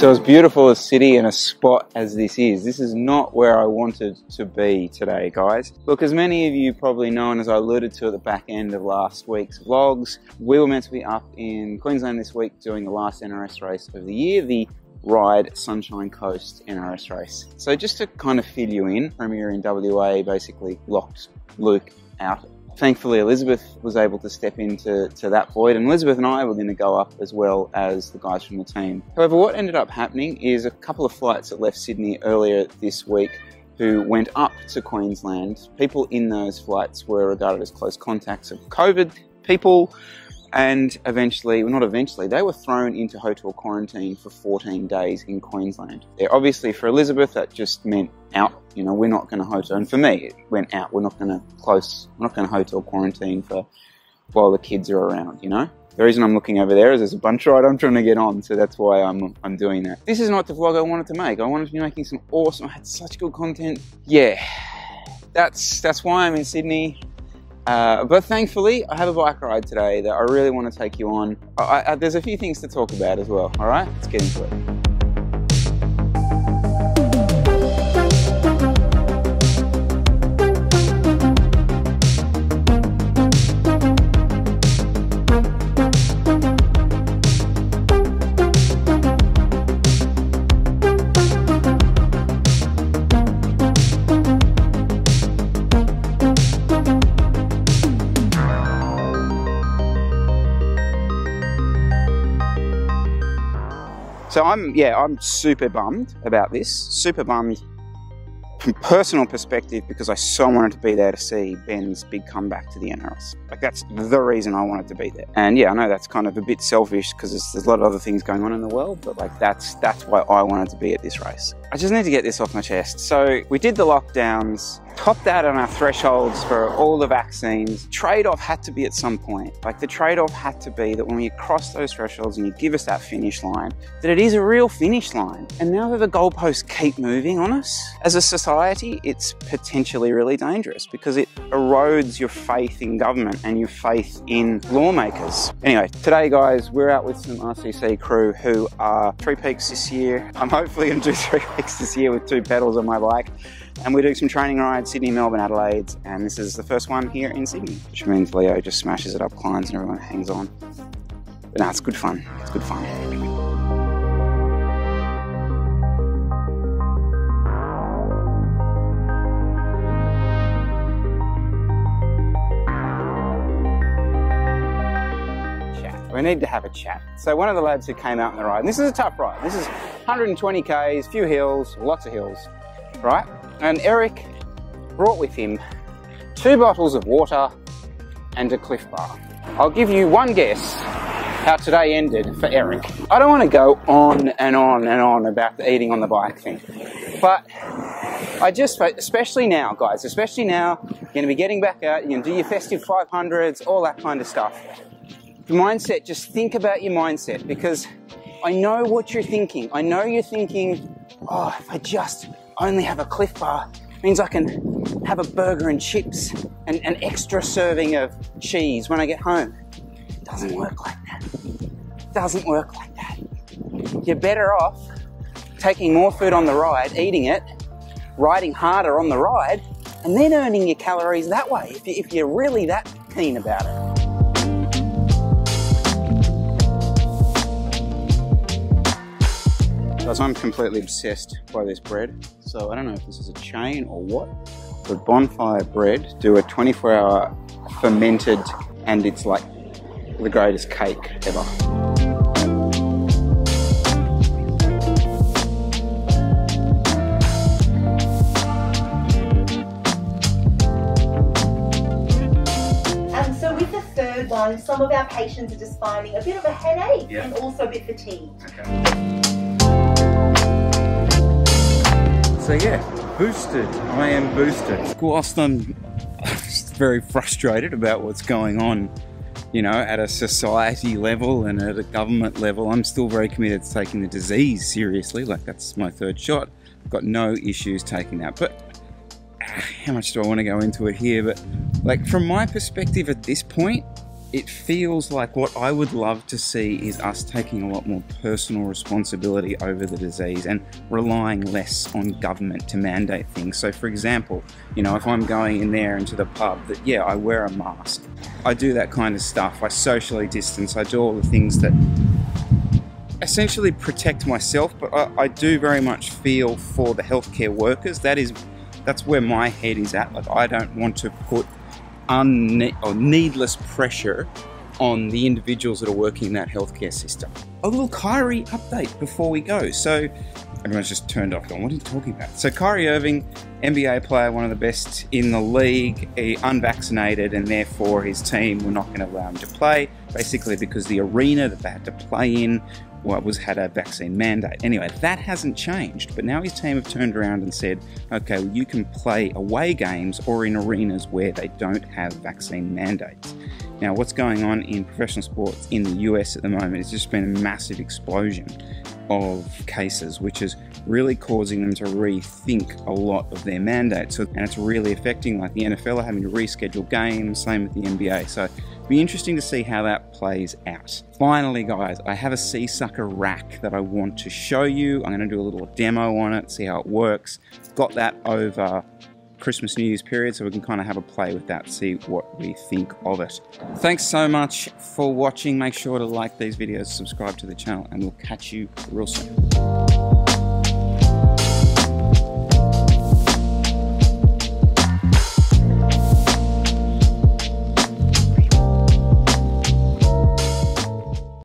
So as beautiful a city and a spot as this is not where I wanted to be today, guys. Look, as many of you probably know, and as I alluded to at the back end of last week's vlogs, we were meant to be up in Queensland this week doing the last NRS race of the year, the Ride Sunshine Coast NRS race. So just to kind of fill you in, Premier in WA basically locked Luke out. Thankfully, Elizabeth was able to step into that void, and Elizabeth and I were going to go up as well as the guys from the team. However, what ended up happening is a couple of flights that left Sydney earlier this week who went up to Queensland. People in those flights were regarded as close contacts of COVID people, and eventually, well, not eventually, they were thrown into hotel quarantine for 14 days in Queensland. Yeah, obviously for Elizabeth, that just meant out. You know, we're not going to hotel, and for me, it went out. We're not going to hotel quarantine for while the kids are around, you know? The reason I'm looking over there is there's a bunch ride I'm trying to get on, so that's why I'm doing that. This is not the vlog I wanted to make. I wanted to be making some awesome, I had such good content. Yeah, that's why I'm in Sydney. But thankfully, I have a bike ride today that I really want to take you on. There's a few things to talk about as well, all right? Let's get into it. So I'm super bummed about this, super bummed from personal perspective because I so wanted to be there to see Ben's big comeback to the NRS. Like, that's the reason I wanted to be there. And yeah, I know that's kind of a bit selfish because there's a lot of other things going on in the world, but like that's why I wanted to be at this race. I just need to get this off my chest. So we did the lockdowns, topped out on our thresholds for all the vaccines. Trade-off had to be at some point. Like, the trade-off had to be that when we cross those thresholds and you give us that finish line, that it is a real finish line. And now that the goalposts keep moving on us, as a society, it's potentially really dangerous because it erodes your faith in government and your faith in lawmakers. Anyway, today, guys, we're out with some RCC crew who are 3 peaks this year. I'm hopefully going to do 3 peaks this year with 2 pedals on my bike. And we're doing some training rides, Sydney, Melbourne, Adelaide, and this is the first one here in Sydney, which means Leo just smashes it up climbs and everyone hangs on. But no, it's good fun. It's good fun. We need to have a chat. So one of the lads who came out on the ride, and this is a tough ride. This is 120 Ks, few hills, lots of hills, right? And Eric brought with him 2 bottles of water and a Cliff Bar. I'll give you one guess how today ended for Eric. I don't want to go on and on and on about the eating on the bike thing, but I just, especially now, guys, especially now, you're going to be getting back out, you're going to do your festive 500s, all that kind of stuff. The mindset, just think about your mindset, because I know what you're thinking. I know you're thinking, oh, if I just only have a Cliff Bar, it means I can have a burger and chips and an extra serving of cheese when I get home. It doesn't work like that. It doesn't work like that. You're better off taking more food on the ride, eating it, riding harder on the ride, and then earning your calories that way, if you're really that keen about it. Guys, I'm completely obsessed by this bread. So I don't know if this is a chain or what, but Bonfire Bread do a 24-hour fermented, and it's like the greatest cake ever. So with the third one, some of our patients are just finding a bit of a headache and also a bit fatigued. Okay. So yeah, boosted. I am boosted. Whilst I'm very frustrated about what's going on, you know, at a society level and at a government level, I'm still very committed to taking the disease seriously. Like, that's my 3rd shot. I've got no issues taking that. But how much do I want to go into it here? But like, from my perspective at this point, it feels like what I would love to see is us taking a lot more personal responsibility over the disease and relying less on government to mandate things. So for example, you know, if I'm going in there into the pub, that yeah, I wear a mask, I do that kind of stuff, I socially distance, I do all the things that essentially protect myself, but I do very much feel for the healthcare workers. That's where my head is at. Like, I don't want to put needless pressure on the individuals that are working in that healthcare system. A little Kyrie update before we go. So everyone's just turned off going, what are you talking about? So Kyrie Irving, NBA player, one of the best in the league, unvaccinated, and therefore his team were not going to allow him to play, basically because the arena that they had to play in had a vaccine mandate. Anyway, that hasn't changed, but now his team have turned around and said, okay, well, you can play away games or in arenas where they don't have vaccine mandates. Now, what's going on in professional sports in the US at the moment is just been a massive explosion of cases, which is really causing them to rethink a lot of their mandates. And it's really affecting, like the NFL are having to reschedule games, same with the NBA. So it'll be interesting to see how that plays out. Finally, guys, I have a sea sucker rack that I want to show you. I'm going to do a little demo on it, see how it works. Got that over Christmas New Year's period, so we can kind of have a play with that, see what we think of it. Thanks so much for watching. Make sure to like these videos, subscribe to the channel, and we'll catch you real soon.